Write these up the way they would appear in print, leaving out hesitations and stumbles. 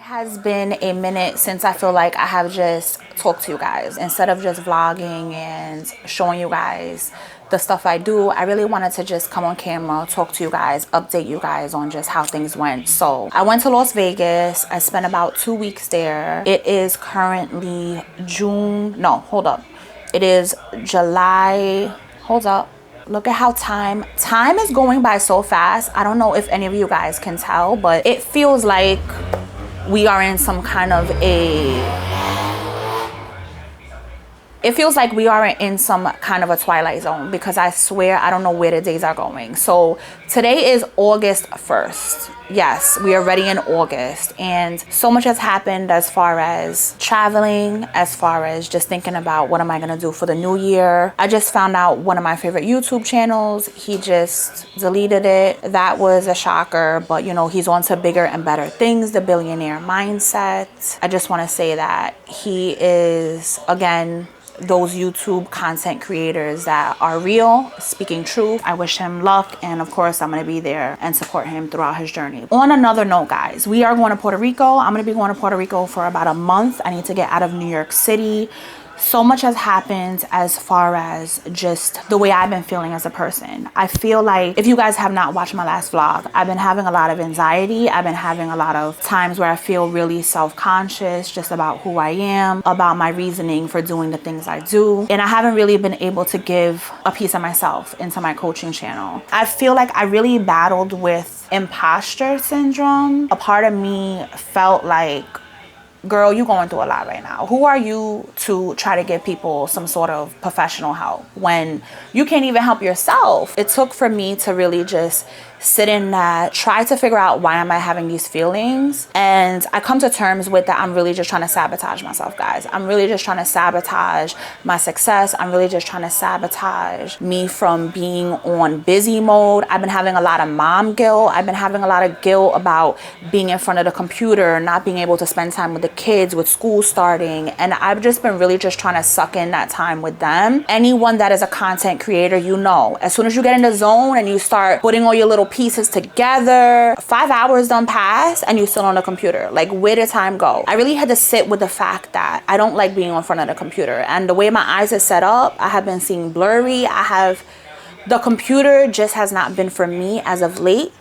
has been a minute since I feel like I have just talked to you guys. Instead of just vlogging and showing you guys the stuff I do, I really wanted to just come on camera, talk to you guys, update you guys on just how things went. So I went to Las Vegas. I spent about 2 weeks there. It is currently it is July. Hold up. Look at how time is going by so fast. I don't know if any of you guys can tell, but it feels like we are in some kind of a twilight zone, because I swear I don't know where the days are going. So today is August 1st. Yes, we are already in August, and so much has happened as far as traveling, as far as just thinking about what am I gonna do for the new year. I just found out one of my favorite YouTube channels, he just deleted it. That was a shocker, but you know, he's on to bigger and better things, the billionaire mindset. I just want to say that he is, again, those YouTube content creators that are real, speaking truth. I wish him luck, and of course I'm going to be there and support him throughout his journey. On another note, guys, we are going to Puerto Rico. I'm going to be going to Puerto Rico for about a month. I need to get out of New York City. So much has happened as far as just the way I've been feeling as a person. I feel like, if you guys have not watched my last vlog, I've been having a lot of anxiety. I've been having a lot of times where I feel really self-conscious just about who I am, about my reasoning for doing the things I do. And I haven't really been able to give a piece of myself into my coaching channel. I feel like I really battled with imposter syndrome. A part of me felt like, girl, you going through a lot right now. Who are you to try to give people some sort of professional help when you can't even help yourself? It took for me to really just sit in that, try to figure out why am I having these feelings. And I come to terms with that I'm really just trying to sabotage myself, guys. I'm really just trying to sabotage my success. I'm really just trying to sabotage me from being on busy mode. I've been having a lot of mom guilt. I've been having a lot of guilt about being in front of the computer, not being able to spend time with the kids, with school starting. And I've just been really just trying to suck in that time with them. Anyone that is a content creator, you know, as soon as you get in the zone and you start putting all your little pieces together, 5 hours done pass and you're still on the computer. Like, where did time go? I really had to sit with the fact that I don't like being in front of the computer, and the way my eyes are set up, I have been seeing blurry. The computer just has not been for me as of late.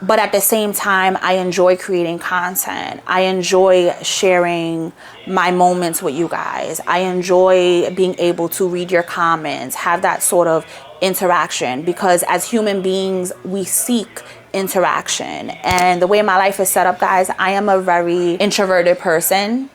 But at the same time, I enjoy creating content. I enjoy sharing my moments with you guys. I enjoy being able to read your comments, have that sort of interaction, because as human beings, we seek interaction. And the way my life is set up, guys, I am a very introverted person.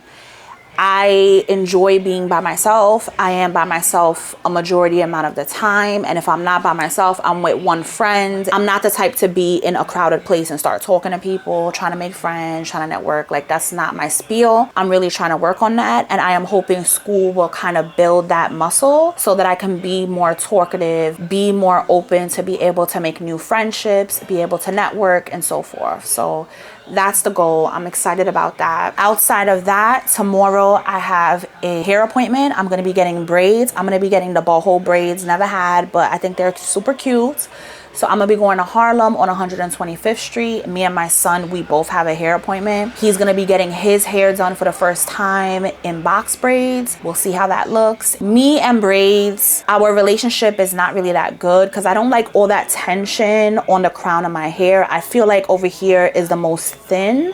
I enjoy being by myself. I am by myself a majority amount of the time. And if I'm not by myself, I'm with one friend. I'm not the type to be in a crowded place and start talking to people, trying to make friends, trying to network. Like, that's not my spiel. I'm really trying to work on that. And I am hoping school will kind of build that muscle so that I can be more talkative, be more open to be able to make new friendships, be able to network, and so forth. So that's the goal. I'm excited about that. Outside of that, tomorrow I have a hair appointment. I'm going to be getting braids. I'm going to be getting the Boho braids. Never had, but I think they're super cute. So I'm going to be going to Harlem on 125th Street. Me and my son, we both have a hair appointment. He's going to be getting his hair done for the first time in box braids. We'll see how that looks. Me and braids, our relationship is not really that good because I don't like all that tension on the crown of my hair. I feel like over here is the most thin.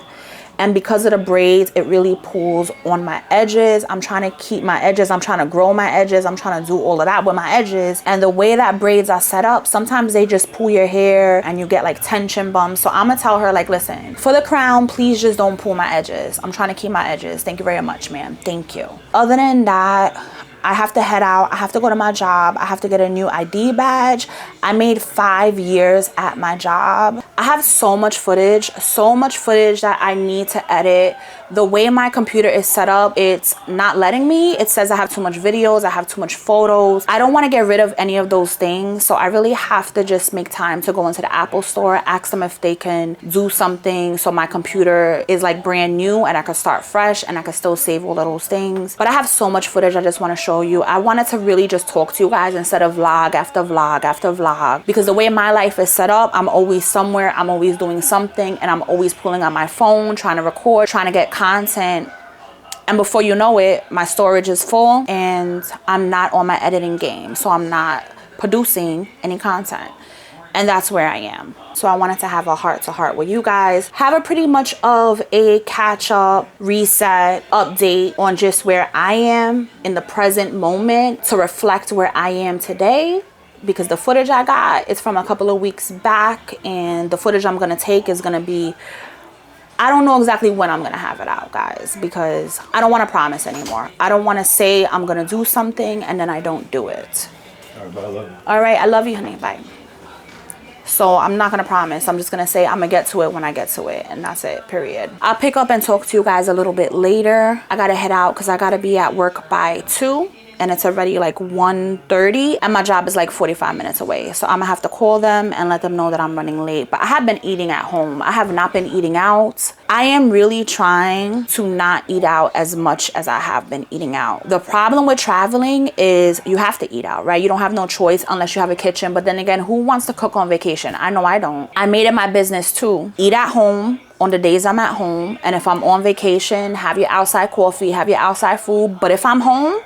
And because of the braids, it really pulls on my edges. I'm trying to keep my edges. I'm trying to grow my edges. I'm trying to do all of that with my edges. And the way that braids are set up, sometimes they just pull your hair and you get like tension bumps. So I'm gonna tell her, like, listen, for the crown, please just don't pull my edges. I'm trying to keep my edges. Thank you very much, ma'am. Thank you. Other than that, I have to head out. I have to go to my job. I have to get a new ID badge. I made 5 years at my job. I have so much footage that I need to edit. The way my computer is set up, it's not letting me. It says I have too much videos. I have too much photos. I don't want to get rid of any of those things. So I really have to just make time to go into the Apple store, ask them if they can do something so my computer is like brand new and I can start fresh and I can still save all of those things. But I have so much footage I just want to show show you. I wanted to really just talk to you guys instead of vlog after vlog after vlog, because the way my life is set up, I'm always somewhere, I'm always doing something, and I'm always pulling on my phone, trying to record, trying to get content. And before you know it, my storage is full and I'm not on my editing game. So I'm not producing any content. And that's where I am. So I wanted to have a heart-to-heart with you guys. Have a pretty much of a catch-up, reset, update on just where I am in the present moment to reflect where I am today. Because the footage I got is from a couple of weeks back. And the footage I'm going to take is going to be... I don't know exactly when I'm going to have it out, guys, because I don't want to promise anymore. I don't want to say I'm going to do something and then I don't do it. All right, but I love you. All right, I love you, honey. Bye. So I'm not going to promise. I'm just going to say I'm going to get to it when I get to it. And that's it, period. I'll pick up and talk to you guys a little bit later. I got to head out because I got to be at work by 2. And it's already like 1:30 and my job is like 45 minutes away. So I'm gonna have to call them and let them know that I'm running late. But I have been eating at home. I have not been eating out. I am really trying to not eat out as much as I have been eating out. The problem with traveling is you have to eat out, right? You don't have no choice unless you have a kitchen. But then again, who wants to cook on vacation? I know I don't. I made it my business to eat at home on the days I'm at home. And if I'm on vacation, have your outside coffee, have your outside food. But if I'm home,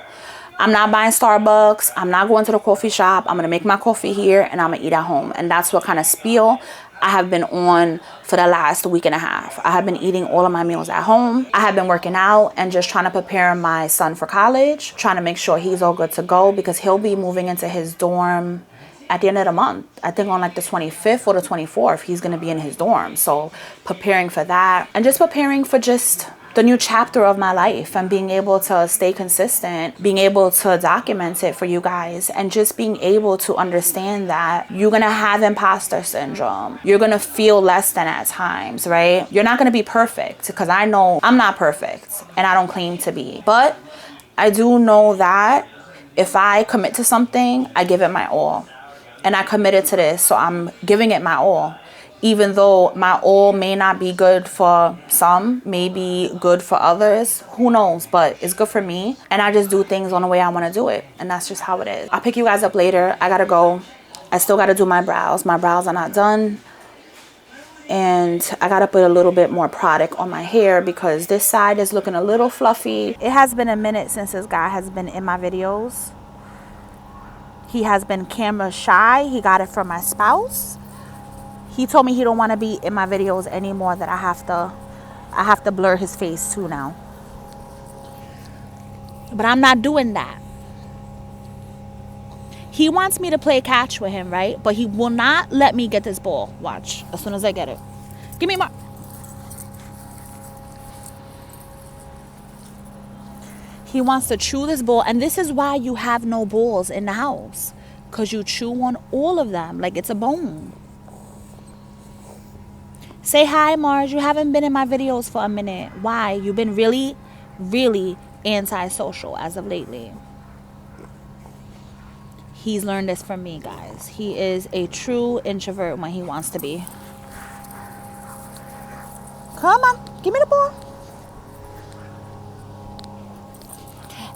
I'm not buying Starbucks. I'm not going to the coffee shop. I'm going to make my coffee here and I'm going to eat at home. And that's what kind of spiel I have been on for the last week and a half. I have been eating all of my meals at home. I have been working out and just trying to prepare my son for college, trying to make sure he's all good to go because he'll be moving into his dorm at the end of the month. I think on like the 25th or the 24th, he's going to be in his dorm. So preparing for that and just preparing for just the new chapter of my life and being able to stay consistent, being able to document it for you guys, and just being able to understand that you're gonna have imposter syndrome. You're gonna feel less than at times, right? You're not gonna be perfect, because I know I'm not perfect and I don't claim to be. But I do know that if I commit to something, I give it my all. And I committed to this, so I'm giving it my all. Even though my all may not be good for some, may be good for others, who knows, but it's good for me. And I just do things on the way I want to do it. And that's just how it is. I'll pick you guys up later. I gotta go. I still gotta do my brows. My brows are not done. And I gotta put a little bit more product on my hair because this side is looking a little fluffy. It has been a minute since this guy has been in my videos. He has been camera shy. He got it from my spouse. He told me he don't want to be in my videos anymore, that I have to blur his face too now. But I'm not doing that. He wants me to play catch with him, right? But he will not let me get this ball. Watch. As soon as I get it. Give me more. He wants to chew this ball. And this is why you have no balls in the house. Because you chew on all of them like it's a bone. Say hi, Mars. You haven't been in my videos for a minute. Why? You've been really, really antisocial as of lately. He's learned this from me, guys. He is a true introvert when he wants to be. Come on. Give me the ball.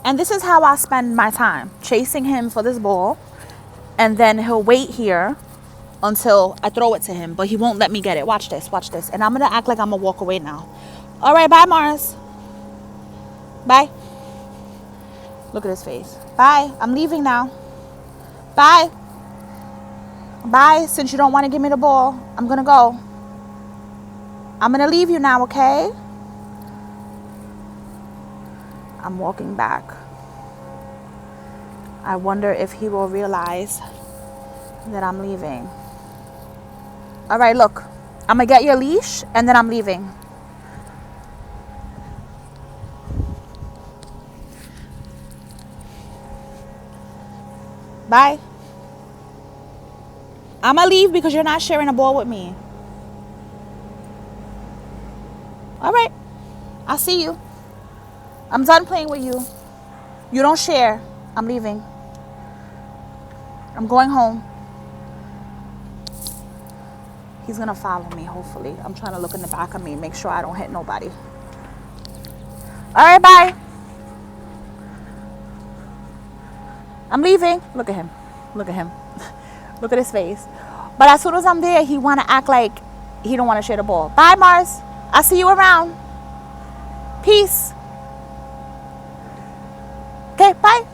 And this is how I spend my time. Chasing him for this ball. And then he'll wait here until I throw it to him, but he won't let me get it. Watch this, watch this. And I'm gonna act like I'm gonna walk away now. All right, bye, Mars. Bye. Look at his face. Bye, I'm leaving now. Bye. Bye, since you don't want to give me the ball, I'm gonna go. I'm gonna leave you now, okay? I'm walking back. I wonder if he will realize that I'm leaving. All right, look, I'm gonna get your leash and then I'm leaving. Bye. I'm gonna leave because you're not sharing a ball with me. All right, I'll see you. I'm done playing with you. You don't share. I'm leaving. I'm going home. He's gonna follow me, hopefully. I'm trying to look in the back of me, make sure I don't hit nobody. All right, bye. I'm leaving. Look at him. Look at him. Look at his face. But as soon as I'm there, he want to act like he don't want to share the ball. Bye, Mars. I'll see you around. Peace. Okay, bye.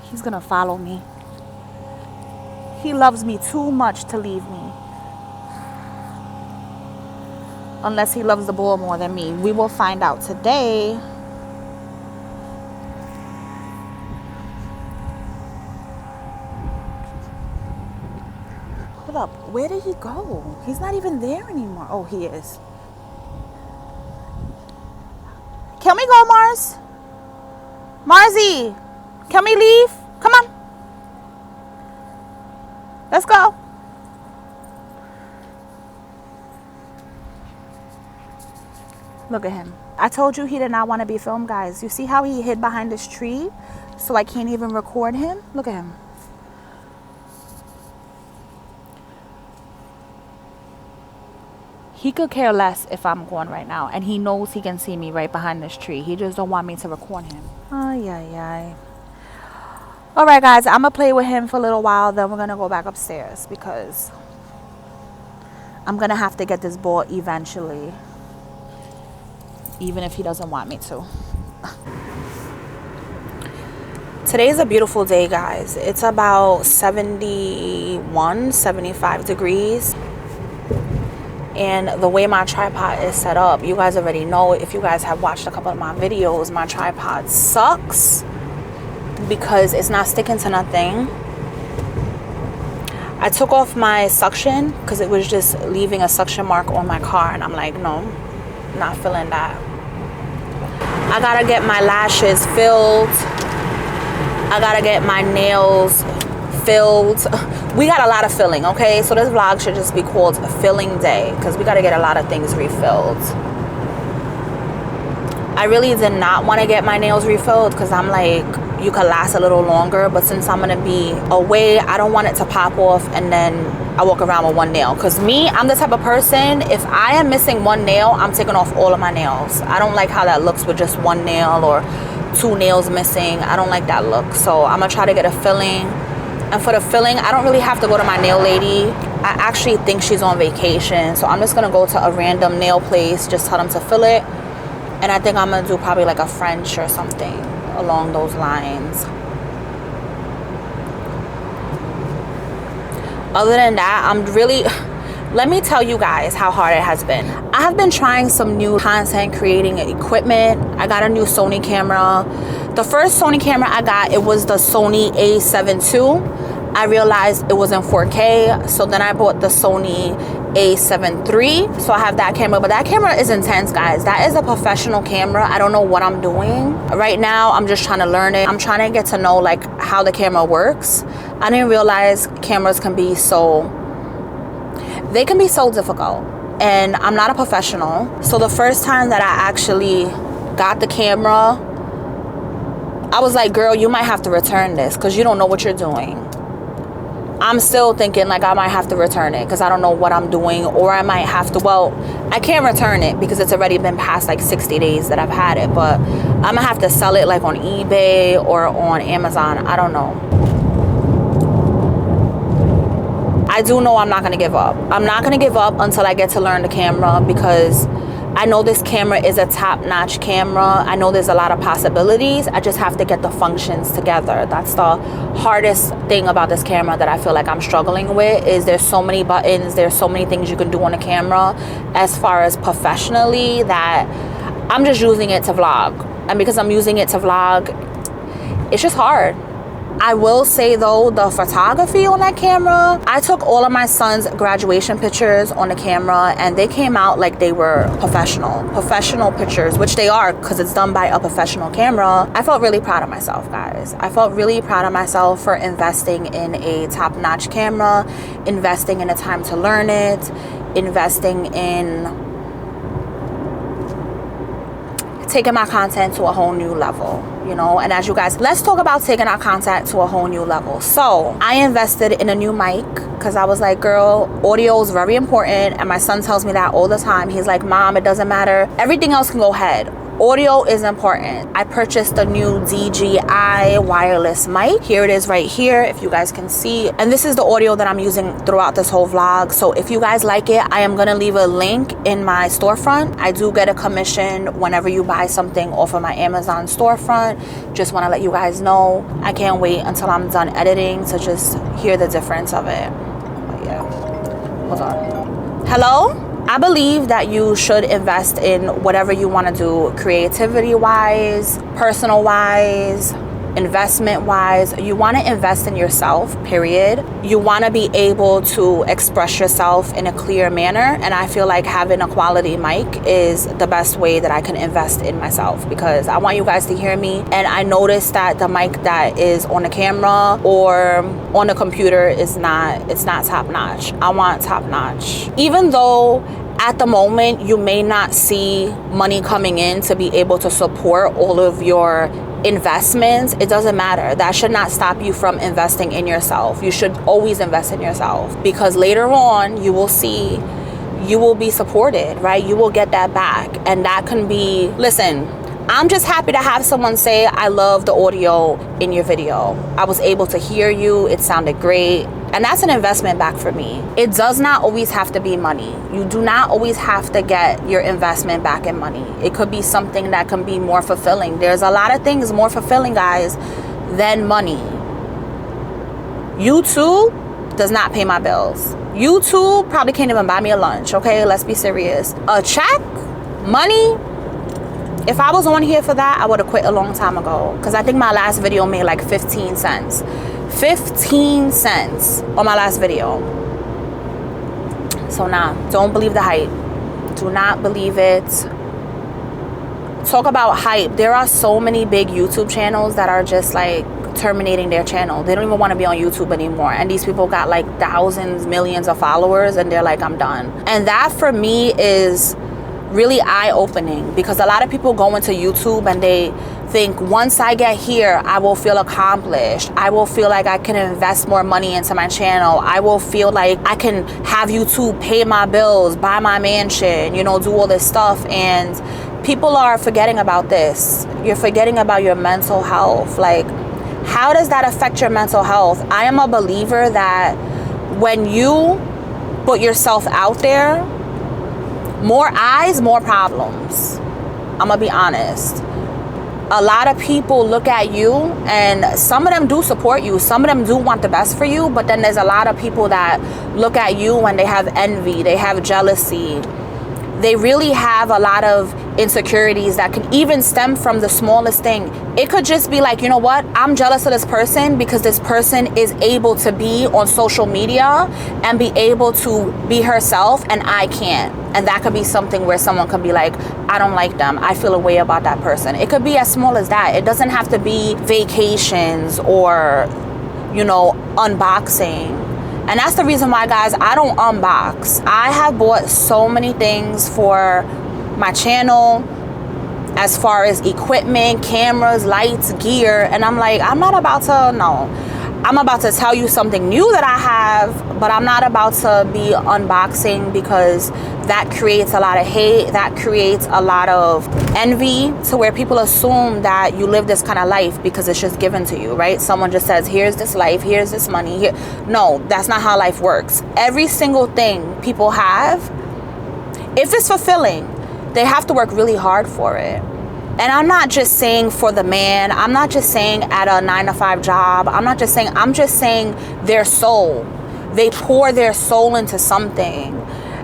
He's going to follow me. He loves me too much to leave me. Unless he loves the ball more than me. We will find out today. Hold up. Where did he go? He's not even there anymore. Oh, he is. Can we go, Mars? Marzi, can we leave? Come on. Let's go. Look at him. I told you he did not want to be filmed, guys. You see how he hid behind this tree so I can't even record him? Look at him. He could care less if I'm going right now, and he knows he can see me right behind this tree. He just don't want me to record him. Ay, ay, ay. All right, guys, I'm gonna play with him for a little while, then we're gonna go back upstairs because I'm gonna have to get this ball eventually, even if he doesn't want me to. Today's a beautiful day, guys. It's about 71, 75 degrees. And the way my tripod is set up, you guys already know. If you guys have watched a couple of my videos, my tripod sucks because it's not sticking to nothing. I took off my suction because it was just leaving a suction mark on my car, and I'm like, no, not feeling that. I gotta get my lashes filled. I gotta get my nails filled. We got a lot of filling, okay? So this vlog should just be called filling day because we got to get a lot of things refilled. I really did not want to get my nails refilled because I'm like, you could last a little longer, but since I'm going to be away, I don't want it to pop off and then I walk around with one nail. Because me, I'm the type of person, if I am missing one nail, I'm taking off all of my nails. I don't like how that looks with just one nail or two nails missing. I don't like that look. So I'm going to try to get a filling. And for the filling, I don't really have to go to my nail lady. I actually think she's on vacation. So I'm just going to go to a random nail place, just tell them to fill it. And I think I'm going to do probably like a French or something along those lines. Other than that, I'm really... Let me tell you guys how hard it has been. I have been trying some new content creating equipment. I got a new Sony camera. The first Sony camera I got, it was the Sony A7 II. I realized it was in 4K. So then I bought the Sony A7 III. So I have that camera, but that camera is intense, guys. That is a professional camera. I don't know what I'm doing. Right now, I'm just trying to learn it. I'm trying to get to know like how the camera works. I didn't realize cameras can be so... They can be so difficult, and I'm not a professional. So the first time that I actually got the camera, I was like, girl, you might have to return this because you don't know what you're doing. I'm still thinking like I might have to return it because I don't know what I'm doing, or I might have to, well, I can't return it because it's already been past like 60 days that I've had it, but I'm gonna have to sell it like on eBay or on Amazon. I don't know. I do know I'm not going to give up. I'm not going to give up until I get to learn the camera because I know this camera is a top-notch camera. I know there's a lot of possibilities. I just have to get the functions together. That's the hardest thing about this camera that I feel like I'm struggling with is there's so many buttons. There's so many things you can do on a camera as far as professionally that I'm just using it to vlog. And because I'm using it to vlog, it's just hard. I will say though, the photography on that camera, I took all of my son's graduation pictures on the camera and they came out like they were professional pictures, which they are because it's done by a professional camera. I felt really proud of myself, guys. I felt really proud of myself for investing in a top-notch camera, investing in the time to learn it, investing in taking my content to a whole new level, you know. And as you guys, let's talk about taking our content to a whole new level. So I invested in a new mic because I was like, girl, audio is very important, and my son tells me that all the time. He's like, Mom, it doesn't matter, everything else can go ahead, Audio is important. I purchased a new DJI wireless mic. Here it is right here, if you guys can see. And this is the audio that I'm using throughout this whole vlog. So if you guys like it, I am gonna leave a link in my storefront. I do get a commission whenever you buy something off of my Amazon storefront. Just wanna let you guys know. I can't wait until I'm done editing to just hear the difference of it. But yeah, hold on. Hello? I believe that you should invest in whatever you want to do, creativity wise, personal wise, investment wise. You want to invest in yourself, period. You want to be able to express yourself in a clear manner, and I feel like having a quality mic is the best way that I can invest in myself, because I want you guys to hear me, and I noticed that the mic that is on the camera or on the computer is not top notch. I want top notch. Even though at the moment you may not see money coming in to be able to support all of your investments, it doesn't matter. That should not stop you from investing in yourself. You should always invest in yourself, because later on you will see, you will be supported, right? You will get that back. And that can be, listen, I'm just happy to have someone say, I love the audio in your video. I was able to hear you. It sounded great. And that's an investment back for me. It does not always have to be money. You do not always have to get your investment back in money. It could be something that can be more fulfilling. There's a lot of things more fulfilling, guys, than money. YouTube does not pay my bills. YouTube probably can't even buy me a lunch, okay? Let's be serious. A check, money, if I was on here for that, I would have quit a long time ago, because I think my last video made like 15 cents. 15 cents on my last video. So nah, don't believe the hype. Do not believe it. Talk about hype. There are so many big YouTube channels that are just like terminating their channel. They don't even want to be on YouTube anymore. And these people got like thousands, millions of followers, and they're like, I'm done. And that for me is really eye-opening, because a lot of people go into YouTube and they think, once I get here, I will feel accomplished. I will feel like I can invest more money into my channel. I will feel like I can have YouTube pay my bills, buy my mansion, you know, do all this stuff. And people are forgetting about this. You're forgetting about your mental health. Like, how does that affect your mental health? I am a believer that when you put yourself out there, more eyes, more problems. I'm gonna be honest. A lot of people look at you, and some of them do support you. Some of them do want the best for you, but then there's a lot of people that look at you and they have envy, they have jealousy. They really have a lot of insecurities that can even stem from the smallest thing. It could just be like, you know what? I'm jealous of this person because this person is able to be on social media and be able to be herself, and I can't. And that could be something where someone could be like, I don't like them. I feel a way about that person. It could be as small as that. It doesn't have to be vacations or, you know, unboxing. And that's the reason why, guys, I don't unbox. I have bought so many things for my channel, as far as equipment, cameras, lights, gear. And I'm like, I'm not about to, no. I'm about to tell you something new that I have, but I'm not about to be unboxing, because that creates a lot of hate. That creates a lot of envy, to where people assume that you live this kind of life because it's just given to you, right? Someone just says, here's this life, here's this money. Here. No, that's not how life works. Every single thing people have, if it's fulfilling, they have to work really hard for it. And I'm not just saying for the man. I'm not just saying at a 9-to-5 job. I'm just saying their soul. They pour their soul into something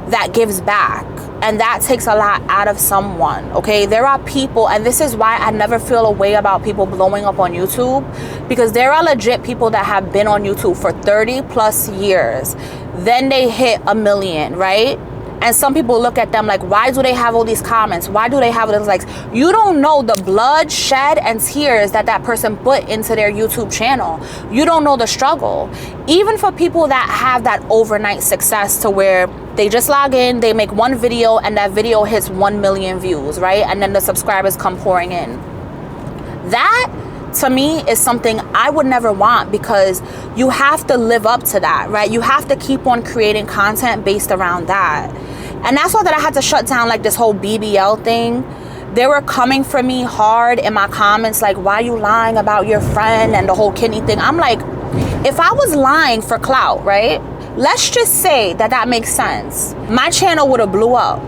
that gives back. And that takes a lot out of someone, okay? There are people, and this is why I never feel a way about people blowing up on YouTube, because there are legit people that have been on YouTube for 30 plus years. Then they hit 1 million, right? And some people look at them like, why do they have all these comments? Why do they have all those likes? You don't know the blood, shed, and tears that that person put into their YouTube channel. You don't know the struggle. Even for people that have that overnight success, to where they just log in, they make one video, and that video hits 1 million views, right? And then the subscribers come pouring in. That, to me, is something I would never want, because you have to live up to that, right? You have to keep on creating content based around that. And that's why that I had to shut down like this whole BBL thing, They were coming for me hard in my comments, like, why you lying about your friend and the whole kidney thing? I'm like, if I was lying for clout, right? Let's just say that makes sense. My channel would have blew up.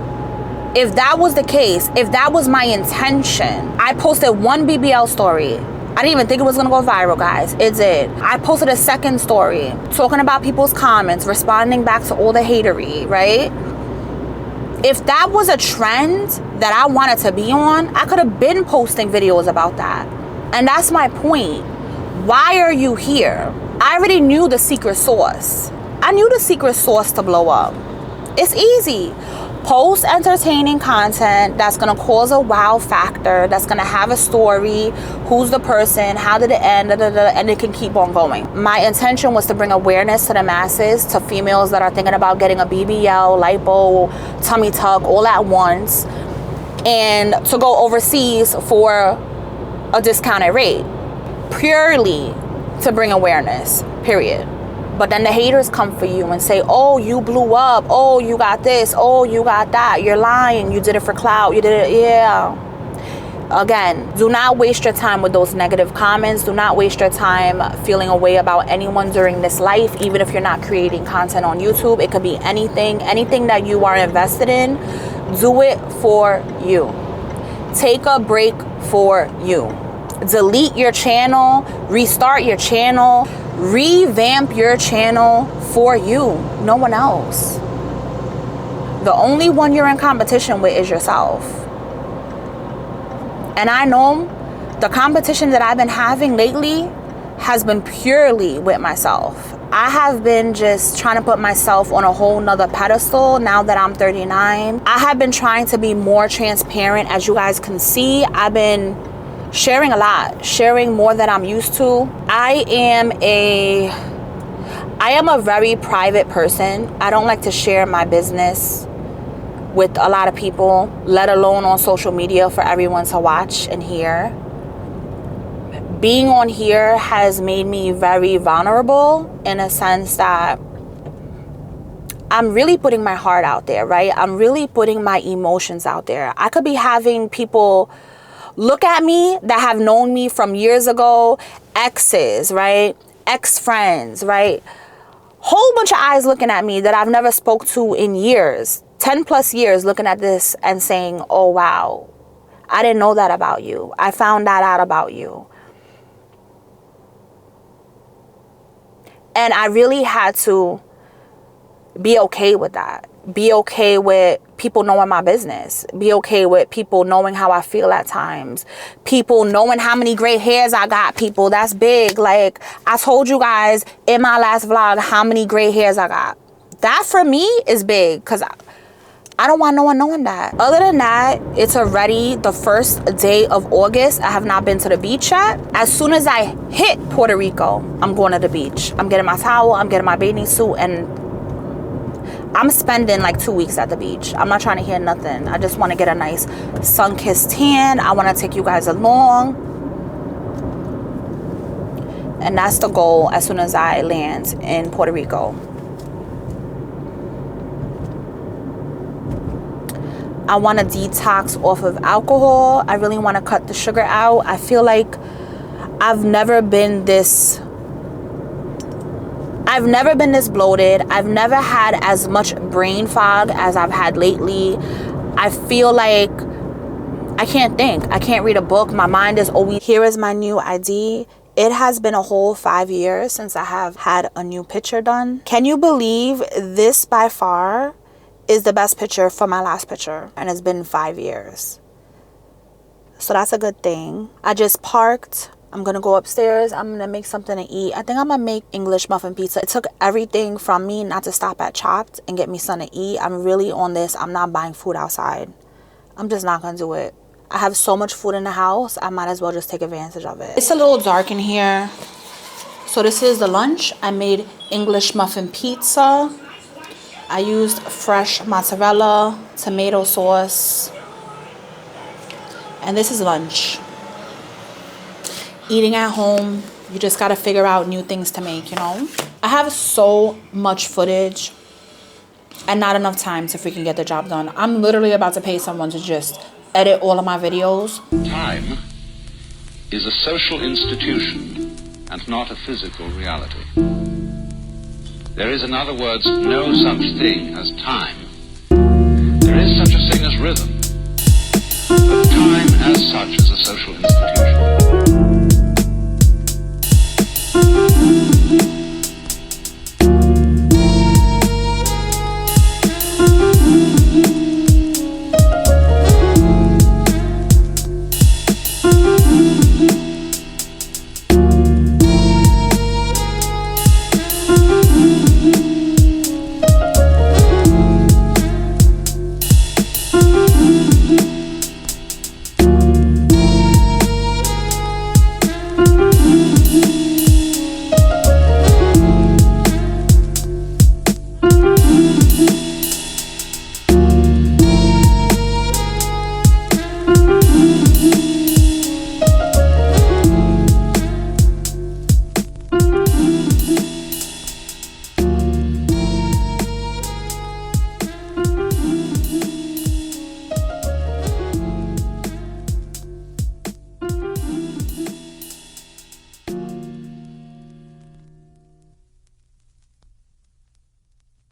If that was the case, if that was my intention, I posted one BBL story. I didn't even think it was gonna go viral, guys. It did. I posted a second story talking about people's comments, responding back to all the hatery, right? If that was a trend that I wanted to be on, I could have been posting videos about that. And that's my point. Why are you here? I already knew the secret sauce. I knew the secret sauce to blow up. It's easy. Post entertaining content that's gonna cause a wow factor, that's gonna have a story, who's the person, how did it end, and it can keep on going. My intention was to bring awareness to the masses, to females that are thinking about getting a BBL, lipo, tummy tuck all at once, and to go overseas for a discounted rate, purely to bring awareness, period. But then the haters come for you and say, oh, you blew up. Oh, you got this. Oh, you got that. You're lying. You did it for clout. You did it. Yeah. Again, do not waste your time with those negative comments. Do not waste your time feeling a way about anyone during this life, even if you're not creating content on YouTube. It could be anything that you are invested in. Do it for you. Take a break for you. Delete your channel, restart your channel, revamp your channel for you, no one else. The only one you're in competition with is yourself. And I know the competition that I've been having lately has been purely with myself. I have been just trying to put myself on a whole nother pedestal now that I'm 39. I have been trying to be more transparent. As you guys can see, I've been sharing a lot, sharing more than I'm used to. I am a very private person. I don't like to share my business with a lot of people, let alone on social media for everyone to watch and hear. Being on here has made me very vulnerable in a sense that I'm really putting my heart out there, right? I'm really putting my emotions out there. I could be having people look at me that have known me from years ago, exes, right? Ex-friends, right? Whole bunch of eyes looking at me that I've never spoke to in years, 10 plus years, looking at this and saying, oh, wow, I didn't know that about you. I found that out about you. And I really had to be okay with that. Be okay with people knowing my business. Be okay with people knowing how I feel at times. People knowing how many gray hairs I got, people. That's big. Like, I told you guys in my last vlog how many gray hairs I got. That for me is big because I don't want no one knowing that. Other than that, it's already the first day of August. I have not been to the beach yet. As soon as I hit Puerto Rico, I'm going to the beach. I'm getting my towel, I'm getting my bathing suit, and I'm spending like 2 weeks at the beach. I'm not trying to hear nothing. I just want to get a nice sun-kissed tan. I want to take you guys along. And that's the goal as soon as I land in Puerto Rico. I want to detox off of alcohol. I really want to cut the sugar out. I feel like I've never been this bloated. I've never had as much brain fog as I've had lately. I feel like I can't think. I can't read a book. My mind is always... Here is my new ID. It has been a whole 5 years since I have had a new picture done. Can you believe this by far is the best picture for my last picture? And it's been 5 years. So that's a good thing. I just parked. I'm gonna go upstairs. I'm gonna make something to eat. I think I'm gonna make English muffin pizza. It took everything from me not to stop at Chopped and get me something to eat. I'm really on this. I'm not buying food outside. I'm just not gonna do it. I have so much food in the house. I might as well just take advantage of it. It's a little dark in here. So this is the lunch. I made English muffin pizza. I used fresh mozzarella, tomato sauce. And this is lunch. Eating at home, you just gotta figure out new things to make, you know? I have so much footage and not enough time to freaking get the job done. I'm literally about to pay someone to just edit all of my videos. Time is a social institution and not a physical reality. There is, in other words, no such thing as time